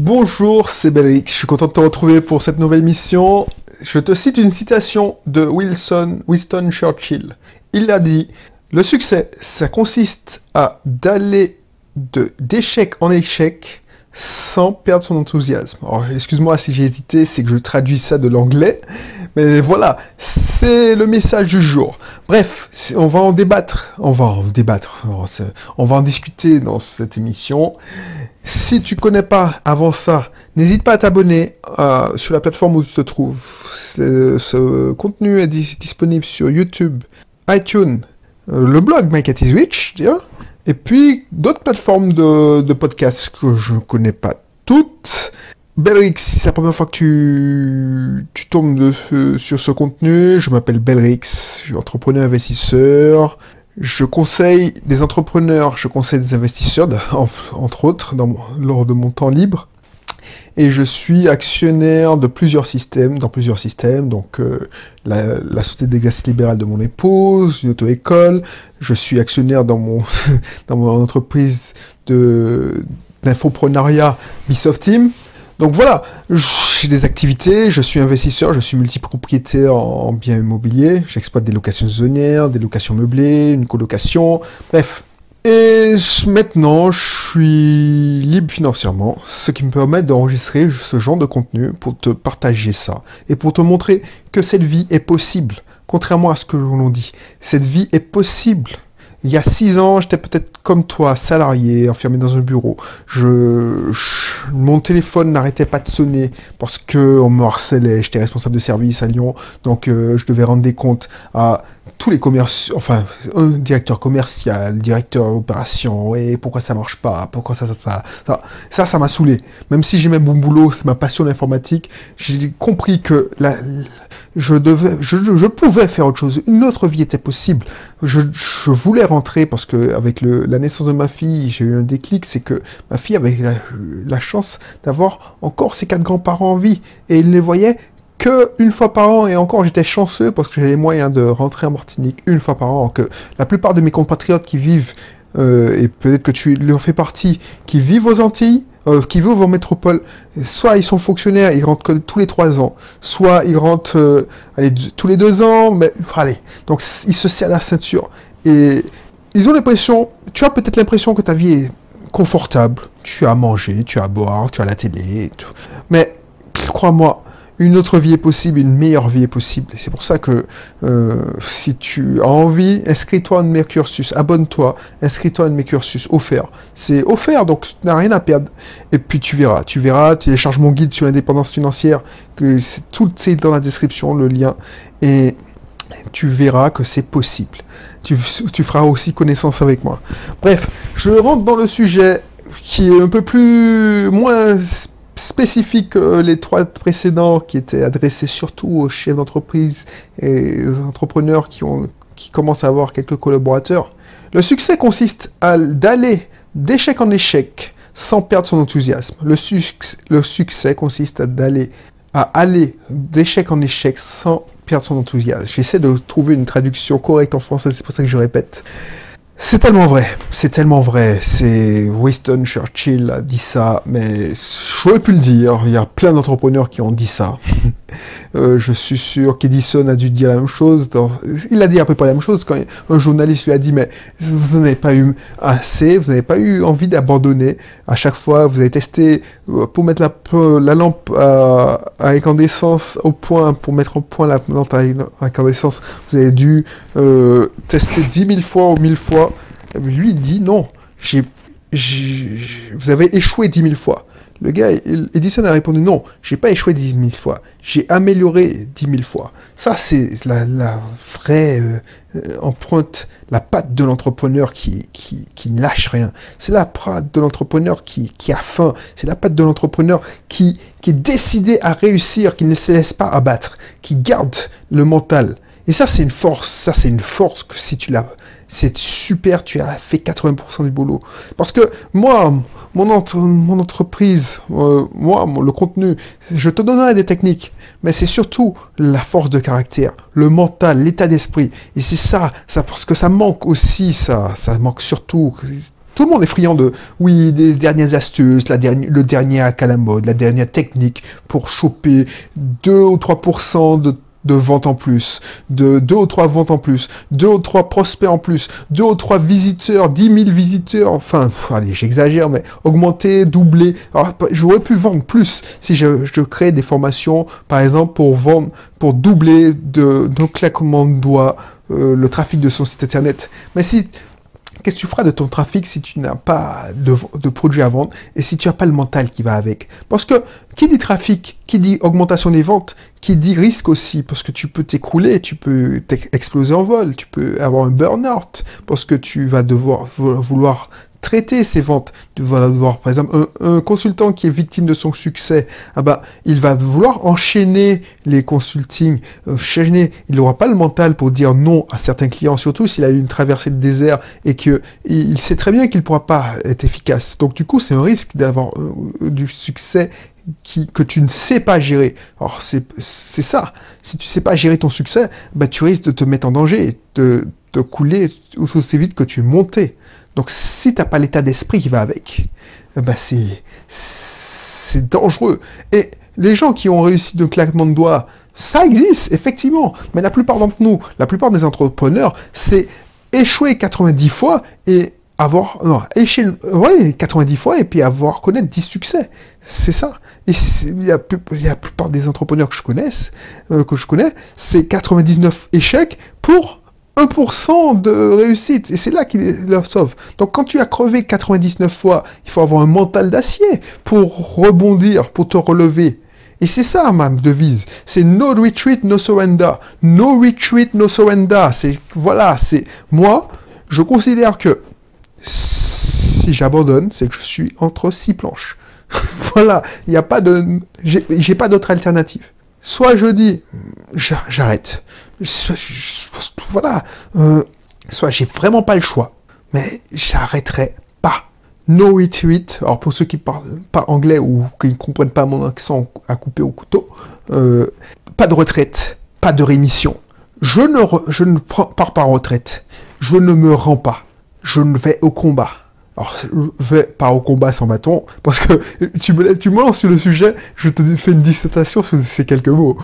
Bonjour, c'est Belrix, je suis content de te retrouver pour cette nouvelle mission. Je te cite une citation de Winston Churchill. Il a dit « Le succès, ça consiste à d'aller d'échec en échec sans perdre son enthousiasme. » Alors, excuse-moi si j'ai hésité, c'est que je traduis ça de l'anglais. Mais voilà, c'est le message du jour. Bref, on va en débattre, on va en discuter dans cette émission. Si tu connais pas avant ça, n'hésite pas à t'abonner sur la plateforme où tu te trouves. Ce contenu est disponible sur YouTube, iTunes, le blog My Cat is Rich, et puis d'autres plateformes de podcasts que je ne connais pas toutes. Belrix, si c'est la première fois que tu tombes sur ce contenu, je m'appelle Belrix, je suis entrepreneur investisseur, je conseille des entrepreneurs, je conseille des investisseurs, entre autres, lors de mon temps libre, et je suis actionnaire dans plusieurs systèmes, donc la société d'exercice libéral de mon épouse, une auto-école, je suis actionnaire dans mon entreprise d'infoprenariat Bisoft Team. Donc voilà, j'ai des activités, je suis investisseur, je suis multipropriétaire en biens immobiliers, j'exploite des locations saisonnières, des locations meublées, une colocation, bref. Et maintenant, je suis libre financièrement, ce qui me permet d'enregistrer ce genre de contenu pour te partager ça et pour te montrer que cette vie est possible, contrairement à ce que l'on dit. Cette vie est possible. Il y a 6 ans, j'étais peut-être comme toi, salarié, enfermé dans un bureau. Mon téléphone n'arrêtait pas de sonner parce qu'on me harcelait. J'étais responsable de service à Lyon, donc je devais rendre des comptes à tous les commerciaux, enfin, un directeur commercial, directeur opération, et pourquoi ça marche pas, pourquoi ça m'a saoulé. Même si j'aimais mon boulot, c'est ma passion l'informatique, j'ai compris que je pouvais faire autre chose. Une autre vie était possible. Je voulais rentrer parce que avec la naissance de ma fille, j'ai eu un déclic, c'est que ma fille avait la chance d'avoir encore ses 4 grands-parents en vie. Et il les voyait que une fois par an, et encore j'étais chanceux parce que j'avais les moyens de rentrer en Martinique une fois par an, que la plupart de mes compatriotes qui vivent, et peut-être que tu leur fais partie, qui vivent aux Antilles, qui vivent en métropole, soit ils sont fonctionnaires, ils rentrent que tous les 3 ans, soit ils rentrent tous les 2 ans, mais allez, donc ils se serrent la ceinture, et ils ont l'impression, tu as peut-être l'impression que ta vie est confortable, tu as à manger, tu as à boire, tu as la télé, et tout. Mais crois-moi, une autre vie est possible, une meilleure vie est possible. C'est pour ça que si tu as envie, inscris-toi à un de mes cursus, abonne-toi, inscris-toi à un de mes cursus offerts. C'est offert, donc tu n'as rien à perdre. Et puis tu verras, télécharge mon guide sur l'indépendance financière, tout c'est dans la description, le lien, et tu verras que c'est possible. Tu feras aussi connaissance avec moi. Bref, je rentre dans le sujet qui est un peu moins spécifique que les 3 précédents qui étaient adressés surtout aux chefs d'entreprise et aux entrepreneurs qui commencent à avoir quelques collaborateurs. Le succès consiste à d'aller d'échec en échec sans perdre son enthousiasme. Le succès consiste à aller d'échec en échec sans perdre son enthousiasme. J'essaie de trouver une traduction correcte en français, c'est pour ça que je répète. C'est tellement vrai, c'est Winston Churchill a dit ça, mais j'aurais pu le dire, il y a plein d'entrepreneurs qui ont dit ça. Je suis sûr qu'Edison a dû dire la même chose, il a dit à peu près la même chose quand un journaliste lui a dit, mais vous n'en avez pas eu assez, vous n'avez pas eu envie d'abandonner, à chaque fois vous avez testé pour mettre la lampe à incandescence au point, pour mettre au point la lampe à incandescence, vous avez dû tester 10 000 fois ou 1000 fois. Lui, il dit non, vous avez échoué 10 000 fois. Le gars, Edison a répondu non, j'ai pas échoué 10 000 fois, j'ai amélioré 10 000 fois. Ça, c'est la vraie empreinte, la patte de l'entrepreneur qui ne lâche rien. C'est la patte de l'entrepreneur qui a faim. C'est la patte de l'entrepreneur qui est décidé à réussir, qui ne se laisse pas abattre, qui garde le mental. Et ça, c'est une force. Ça, c'est une force que si tu l'as, c'est super, tu as fait 80% du boulot. Parce que moi, mon entreprise, le contenu, je te donnerai des techniques, mais c'est surtout la force de caractère, le mental, l'état d'esprit. Et c'est ça, parce que ça manque aussi, ça manque surtout. Tout le monde est friand de, oui, des dernières astuces, le dernier hack à la mode, la dernière technique pour choper 2 ou 3% de ventes en plus, de 2 ou 3 ventes en plus, 2 ou 3 prospects en plus, 2 ou 3 visiteurs, 10 000 visiteurs, enfin, allez, j'exagère, mais augmenter, doubler. Alors, j'aurais pu vendre plus si je créais des formations, par exemple, pour doubler de claquement de doigts le trafic de son site internet. Mais qu'est-ce que tu feras de ton trafic si tu n'as pas de produits à vendre et si tu n'as pas le mental qui va avec? Parce que qui dit trafic, qui dit augmentation des ventes, qui dit risque aussi, parce que tu peux t'écrouler, tu peux exploser en vol, tu peux avoir un burn-out, parce que tu vas vouloir traiter ces ventes. Tu vas devoir, par exemple, un consultant qui est victime de son succès, il va vouloir enchaîner les consultings, il n'aura pas le mental pour dire non à certains clients, surtout s'il a eu une traversée de désert et qu'il sait très bien qu'il ne pourra pas être efficace. Donc du coup, c'est un risque d'avoir du succès que tu ne sais pas gérer. Alors c'est ça. Si tu ne sais pas gérer ton succès, tu risques de te mettre en danger, de couler aussi vite que tu es monté. Donc si tu n'as pas l'état d'esprit qui va avec, c'est dangereux. Et les gens qui ont réussi de claquement de doigts, ça existe, effectivement. Mais la plupart d'entre nous, la plupart des entrepreneurs, c'est échouer 90 fois et échouer 90 fois et puis connaître 10 succès. C'est ça. Et la plupart des entrepreneurs que je connais, c'est 99 échecs pour 1% de réussite. Et c'est là qu'il leur sauve. Donc quand tu as crevé 99 fois, il faut avoir un mental d'acier pour rebondir, pour te relever. Et c'est ça ma devise. C'est no retreat, no surrender. No retreat, no surrender. Moi, je considère que si j'abandonne, c'est que je suis entre 6 planches. Voilà, il n'y a pas j'ai pas d'autre alternative. Soit je dis, j'arrête. Soit j'ai vraiment pas le choix. Mais j'arrêterai pas. No retreat. Alors pour ceux qui parlent pas anglais ou qui ne comprennent pas mon accent à couper au couteau, pas de retraite, pas de rémission. Je ne pars pas en retraite. Je ne me rends pas. Je ne vais au combat. Alors, je vais pas au combat sans bâton, parce que tu me lances sur le sujet, je te fais une dissertation sur ces quelques mots.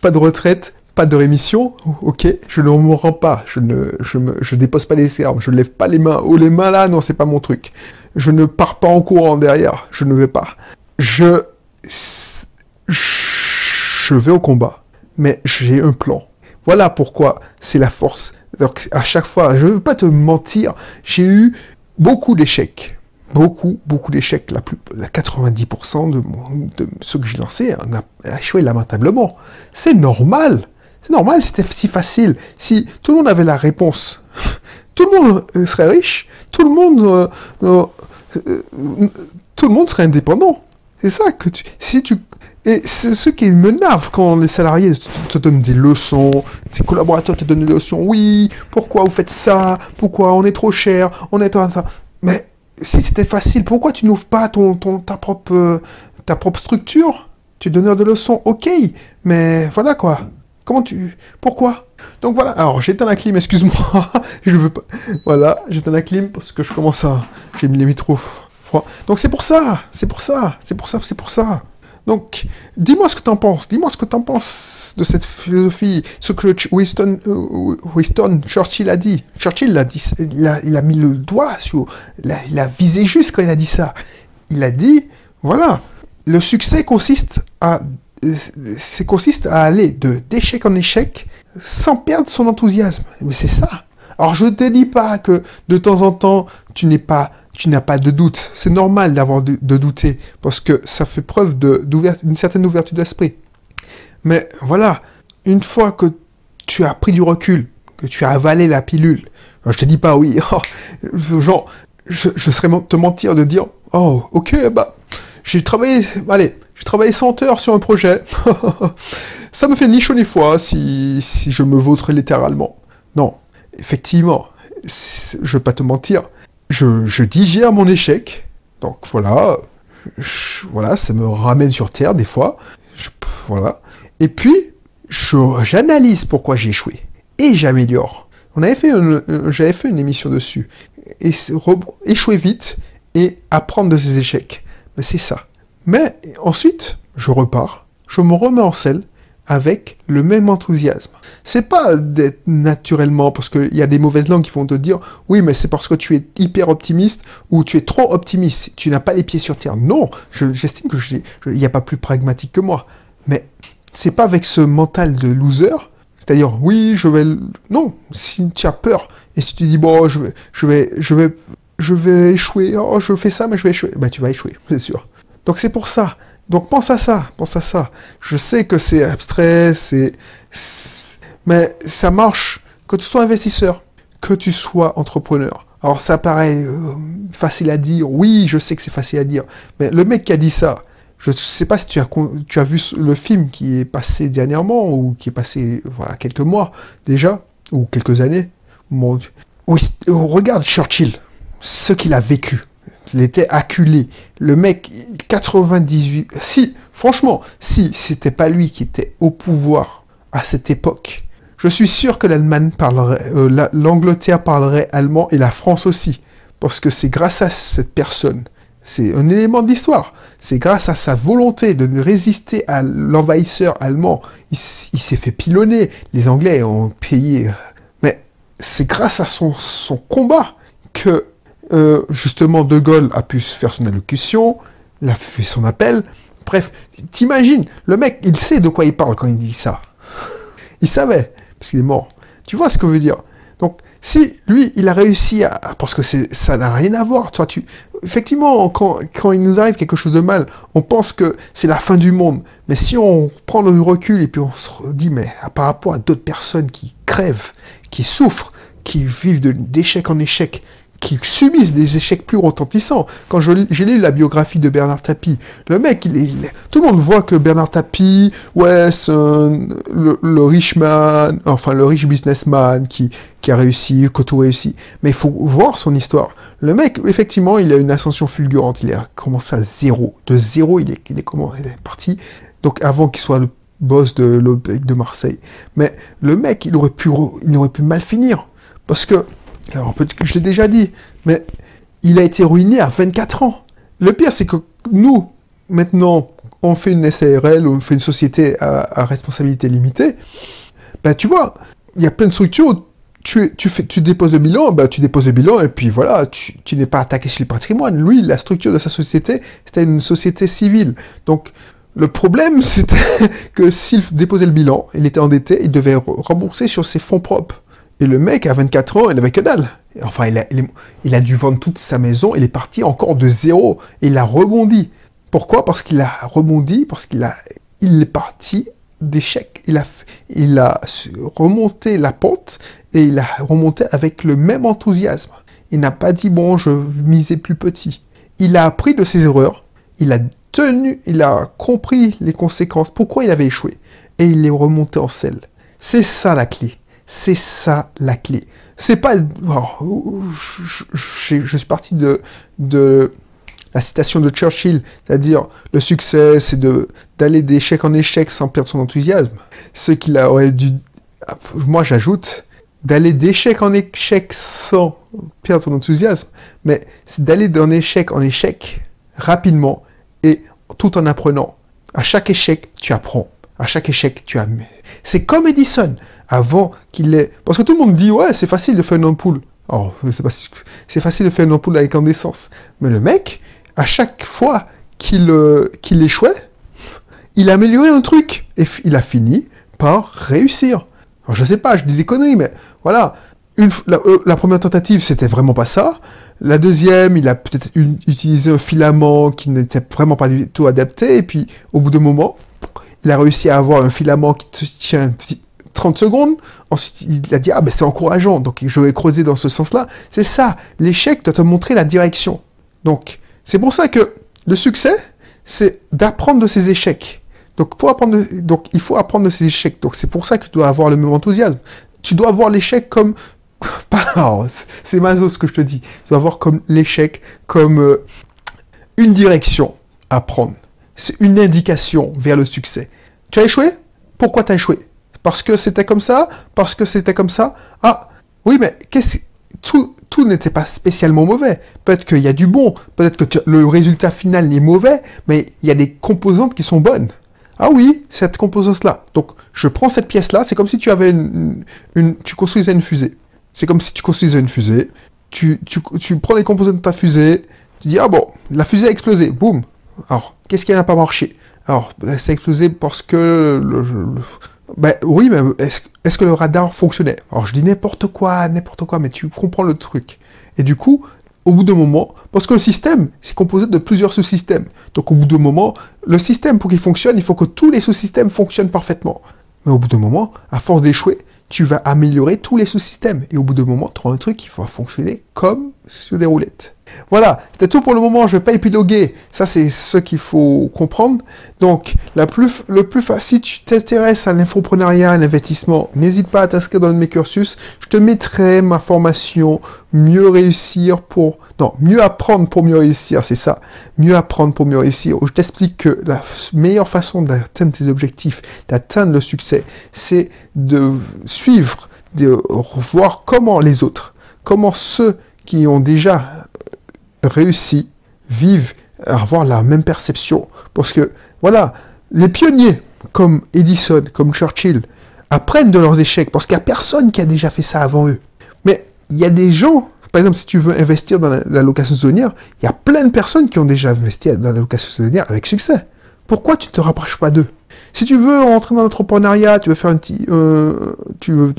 Pas de retraite, pas de rémission, ok, je ne me rends pas, je dépose pas les armes, je ne lève pas les mains. Oh, les mains là, non, c'est pas mon truc. Je ne pars pas en courant derrière, je ne vais pas. Je vais au combat, mais j'ai un plan. Voilà pourquoi c'est la force. Donc, à chaque fois, je ne veux pas te mentir, j'ai eu beaucoup d'échecs. Beaucoup d'échecs. La 90% de ceux que j'ai lancés a échoué lamentablement. C'est normal. C'est normal, c'était si facile. Si tout le monde avait la réponse, tout le monde serait riche, tout le monde serait indépendant. C'est ça que et c'est ce qui m'énerve quand les salariés te donnent des leçons, tes collaborateurs te donnent des leçons. Oui, pourquoi vous faites ça? Pourquoi on est trop cher? On est ça. Mais si c'était facile, pourquoi tu n'ouvres pas ta propre structure? Tu es donneur de leçons, ok, mais voilà quoi. Pourquoi? Donc voilà, alors j'éteins la clim, excuse-moi, je veux pas. Voilà, j'éteins la clim parce que j'ai mis les micros froids. Donc c'est pour ça. Donc, dis-moi ce que t'en penses. Dis-moi ce que t'en penses de cette philosophie, ce que Winston Churchill a dit. Churchill l'a dit, il a mis le doigt sur, il a visé juste quand il a dit ça. Il a dit, voilà, le succès consiste à aller d'échec en échec sans perdre son enthousiasme. Mais c'est ça. Alors je ne te dis pas que de temps en temps tu n'as pas de doute. C'est normal d'avoir de douter parce que ça fait preuve d'une certaine ouverture d'esprit. Mais voilà, une fois que tu as pris du recul, que tu as avalé la pilule, alors je te dis pas oui, genre je serais te mentir de dire oh ok j'ai travaillé 100 heures sur un projet, ça me fait ni chaud ni froid si je me vautre littéralement. Non. Effectivement, je ne vais pas te mentir, je digère mon échec, donc voilà, ça me ramène sur terre des fois, voilà, et puis j'analyse pourquoi j'ai échoué, et j'améliore. J'avais fait une émission dessus, échouer vite et apprendre de ses échecs. Mais c'est ça. Mais ensuite, je repars, je me remets en selle avec le même enthousiasme. C'est pas d'être naturellement, parce qu'il y a des mauvaises langues qui vont te dire « Oui, mais c'est parce que tu es hyper optimiste ou tu es trop optimiste, tu n'as pas les pieds sur terre. » Non, j'estime qu'il n'y a pas plus pragmatique que moi. Mais c'est pas avec ce mental de loser, c'est-à-dire « Oui, je vais... » Non, si tu as peur et si tu dis « Bon, je vais échouer, oh, je fais ça, mais je vais échouer. » Ben, tu vas échouer, c'est sûr. Donc c'est pour ça. Donc pense à ça. Je sais que c'est abstrait, mais ça marche. Que tu sois investisseur, que tu sois entrepreneur. Alors ça paraît facile à dire. Oui, je sais que c'est facile à dire. Mais le mec qui a dit ça, je ne sais pas si tu as vu le film qui est passé dernièrement ou qui est passé voilà, quelques mois déjà, ou quelques années. Bon, oui, regarde Churchill, ce qu'il a vécu. Il était acculé. Le mec, 98... Franchement, si c'était pas lui qui était au pouvoir à cette époque, je suis sûr que l'Allemagne parlerait, l'Angleterre parlerait allemand et la France aussi. Parce que c'est grâce à cette personne, c'est un élément de l'histoire, c'est grâce à sa volonté de résister à l'envahisseur allemand, il s'est fait pilonner. Les Anglais ont payé... Mais c'est grâce à son combat que... justement, De Gaulle a pu faire son allocution, il a fait son appel. Bref, t'imagines, le mec, il sait de quoi il parle quand il dit ça. Il savait, parce qu'il est mort. Tu vois ce que je veux dire? Donc, si lui, il a réussi à... Parce que ça n'a rien à voir. Toi, effectivement, quand il nous arrive quelque chose de mal, on pense que c'est la fin du monde. Mais si on prend le recul et puis on se dit, mais par rapport à d'autres personnes qui crèvent, qui souffrent, qui vivent d'échec en échec, qui subissent des échecs plus retentissants. Quand j'ai lu la biographie de Bernard Tapie, le mec, tout le monde voit que Bernard Tapie, ouais, c'est le riche man, enfin le riche businessman qui a réussi, qui a tout réussi. Mais il faut voir son histoire. Le mec, effectivement, il a une ascension fulgurante. Il a commencé à zéro. De zéro, il est parti. Donc avant qu'il soit le boss de l'Olympique de Marseille. Mais le mec, il aurait pu mal finir. Parce que alors, peut-être que je l'ai déjà dit, mais il a été ruiné à 24 ans. Le pire, c'est que nous, maintenant, on fait une SARL, on fait une société à responsabilité limitée. Ben, tu vois, il y a plein de structures, tu déposes le bilan, ben, tu déposes le bilan, et puis voilà, tu n'es pas attaqué sur le patrimoine. Lui, la structure de sa société, c'était une société civile. Donc, le problème, c'était que s'il déposait le bilan, il était endetté, il devait rembourser sur ses fonds propres. Et le mec, à 24 ans, il n'avait que dalle. Enfin, il a dû vendre toute sa maison, il est parti encore de zéro. Et il a rebondi. Pourquoi? Parce qu'il a rebondi, parce qu'il est parti d'échec. Il a remonté la pente, et il a remonté avec le même enthousiasme. Il n'a pas dit, bon, je misais plus petit. Il a appris de ses erreurs, il a compris les conséquences, pourquoi il avait échoué. Et il est remonté en selle. C'est ça la clé. C'est ça la clé. C'est pas... Oh, je suis parti de la citation de Churchill, c'est-à-dire le succès, c'est d'aller d'échec en échec sans perdre son enthousiasme. Ce qu'il aurait dû... Moi, j'ajoute d'aller d'échec en échec sans perdre son enthousiasme, mais c'est d'aller d'un échec en échec rapidement et tout en apprenant. À chaque échec, tu apprends. À chaque échec, tu as... C'est comme Edison, avant qu'il ait... Parce que tout le monde dit, ouais, c'est facile de faire une ampoule. Oh, c'est facile de faire une ampoule à incandescence. Mais le mec, à chaque fois qu'il échouait, il a amélioré un truc. Et il a fini par réussir. Alors, je sais pas, je dis des conneries, mais voilà. La première tentative, c'était vraiment pas ça. La deuxième, il a peut-être utilisé un filament qui n'était vraiment pas du tout adapté. Et puis, au bout d'un moment... Il a réussi à avoir un filament qui te tient 30 secondes. Ensuite, il a dit, ah ben c'est encourageant, donc je vais creuser dans ce sens-là. C'est ça, l'échec doit te montrer la direction. Donc, c'est pour ça que le succès, c'est d'apprendre de ses échecs. Donc, il faut apprendre de ses échecs. Donc, c'est pour ça que tu dois avoir le même enthousiasme. Tu dois voir l'échec comme... c'est maso ce que je te dis. Tu dois voir comme l'échec comme une direction à prendre. C'est une indication vers le succès. Tu as échoué? Pourquoi tu as échoué? Parce que c'était comme ça? Parce que c'était comme ça? Ah, oui, mais tout n'était pas spécialement mauvais. Peut-être qu'il y a du bon, peut-être que le résultat final est mauvais, mais il y a des composantes qui sont bonnes. Ah oui, cette composante-là. Donc, je prends cette pièce-là, c'est comme si tu avais tu construisais une fusée. C'est comme si tu construisais une fusée, tu prends les composantes de ta fusée, tu dis, ah bon, la fusée a explosé, boum. Alors, qu'est-ce qui n'a pas marché? Alors, ça a explosé parce que ben oui, mais est-ce que le radar fonctionnait? Alors je dis n'importe quoi, mais tu comprends le truc. Et du coup, au bout d'un moment, parce que le système, c'est composé de plusieurs sous-systèmes. Donc au bout d'un moment, le système, pour qu'il fonctionne, il faut que tous les sous-systèmes fonctionnent parfaitement. Mais au bout d'un moment, à force d'échouer, tu vas améliorer tous les sous-systèmes. Et au bout d'un moment, tu auras un truc qui va fonctionner comme sur des roulettes. Voilà, c'était tout pour le moment, je ne vais pas épiloguer. Ça, c'est ce qu'il faut comprendre. Donc, le plus facile, si tu t'intéresses à l'infoprenariat, à l'investissement, n'hésite pas à t'inscrire dans mes cursus. Je te mettrai ma formation mieux apprendre pour mieux réussir, c'est ça. Mieux apprendre pour mieux réussir. Où je t'explique que la meilleure façon d'atteindre tes objectifs, d'atteindre le succès, c'est de suivre, de voir comment les autres, comment ceux qui ont déjà réussi, vivent, avoir la même perception. Parce que, voilà, les pionniers, comme Edison, comme Churchill, apprennent de leurs échecs, parce qu'il n'y a personne qui a déjà fait ça avant eux. Mais il y a des gens, par exemple, si tu veux investir dans la location saisonnière, il y a plein de personnes qui ont déjà investi dans la location saisonnière avec succès. Pourquoi tu ne te rapproches pas d'eux? Si tu veux rentrer dans l'entrepreneuriat, tu veux faire tu veux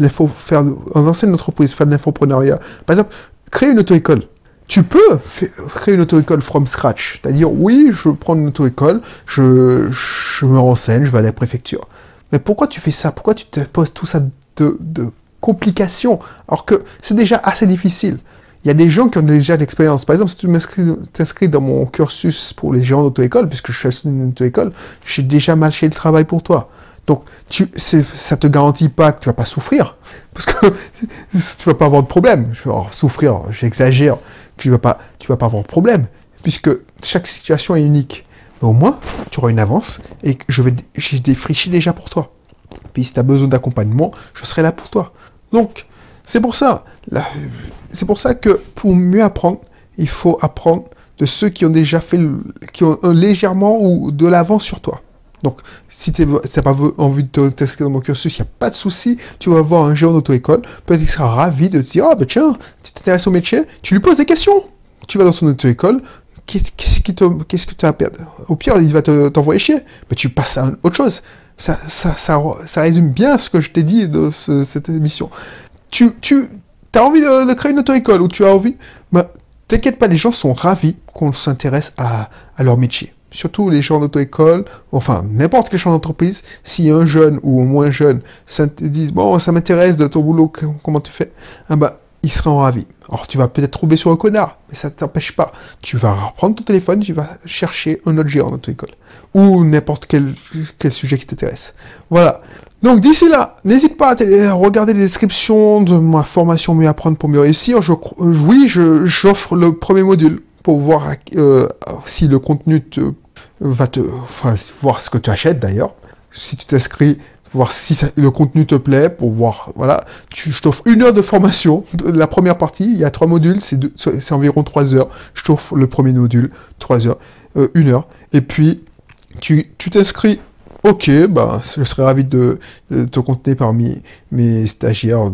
lancer une entreprise, faire de l'infoprenariat, par exemple, créer une auto-école. Tu peux créer une auto-école from scratch. C'est-à-dire, oui, je prends une auto-école, je me renseigne, je vais à la préfecture. Mais pourquoi tu fais ça? Pourquoi tu te poses tout ça de complications alors que c'est déjà assez difficile? Il y a des gens qui ont déjà l'expérience. Par exemple, si tu t'inscris dans mon cursus pour les géants d'auto-école, puisque je suis une auto-école, j'ai déjà marché le travail pour toi. Donc, ça te garantit pas que tu vas pas souffrir, parce que tu vas pas avoir de problème. Alors, souffrir, j'exagère, tu vas pas avoir de problème, puisque chaque situation est unique. Mais au moins, tu auras une avance et j'ai défriché déjà pour toi. Puis, si tu as besoin d'accompagnement, je serai là pour toi. Donc, c'est pour ça que pour mieux apprendre, il faut apprendre de ceux qui ont déjà qui ont légèrement ou de l'avance sur toi. Donc, si tu n'as pas envie de t'inscrire dans mon cursus, il n'y a pas de souci. Tu vas voir un géant d'auto-école. Peut-être qu'il sera ravi de te dire, ah ben tiens, tu t'intéresses au métier. Tu lui poses des questions. Tu vas dans son auto-école. Qu'est-ce que tu as à perdre? Au pire, il va t'envoyer chier. Mais tu passes à autre chose. Ça résume bien ce que je t'ai dit de cette émission. Tu as envie de créer une auto-école ou tu as envie... Bah, t'inquiète pas, les gens sont ravis qu'on s'intéresse à leur métier. Surtout les gens d'auto-école, enfin, n'importe quel genre d'entreprise, si un jeune ou au moins jeune te disent, bon, ça m'intéresse de ton boulot, comment tu fais? Ah bah, ils seront ravis. Alors, tu vas peut-être tomber sur un connard, mais ça ne t'empêche pas. Tu vas reprendre ton téléphone, tu vas chercher un autre géant d'auto-école. Ou n'importe quel sujet qui t'intéresse. Voilà. Donc, d'ici là, n'hésite pas à regarder les descriptions de ma formation Mieux apprendre pour mieux réussir. J'offre le premier module pour voir si le contenu voir ce que tu achètes d'ailleurs. Si tu t'inscris, voir si le contenu te plaît, pour voir, voilà. Je t'offre 1 heure de formation. La première partie, il y a 3 modules, c'est environ 3 heures. Je t'offre le premier module, 3 heures, 1 heure. Et puis, tu t'inscris. Ok, bah, je serais ravi de te compter parmi mes stagiaires,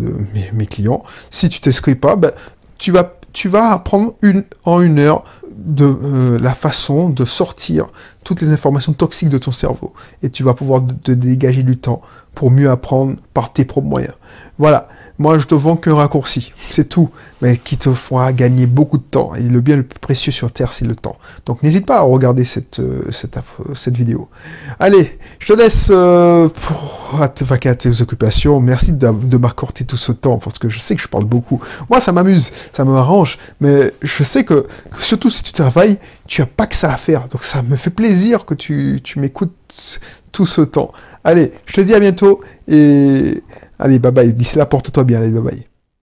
mes clients. Si tu t'inscris pas, bah, tu vas apprendre en 1 heure de la façon de sortir toutes les informations toxiques de ton cerveau. Et tu vas pouvoir te dégager du temps pour mieux apprendre par tes propres moyens. Voilà, moi je te vends qu'un raccourci, c'est tout, mais qui te fera gagner beaucoup de temps. Et le bien le plus précieux sur Terre, c'est le temps. Donc n'hésite pas à regarder cette vidéo. Allez, je te laisse pour te vaquer à tes occupations. Merci de m'accorder tout ce temps, parce que je sais que je parle beaucoup. Moi, ça m'amuse, ça m'arrange, mais je sais que surtout si tu travailles, tu n'as pas que ça à faire. Donc ça me fait plaisir que tu m'écoutes tout ce temps. Allez, je te dis à bientôt et allez, bye bye. D'ici là, porte-toi bien. Allez, bye bye.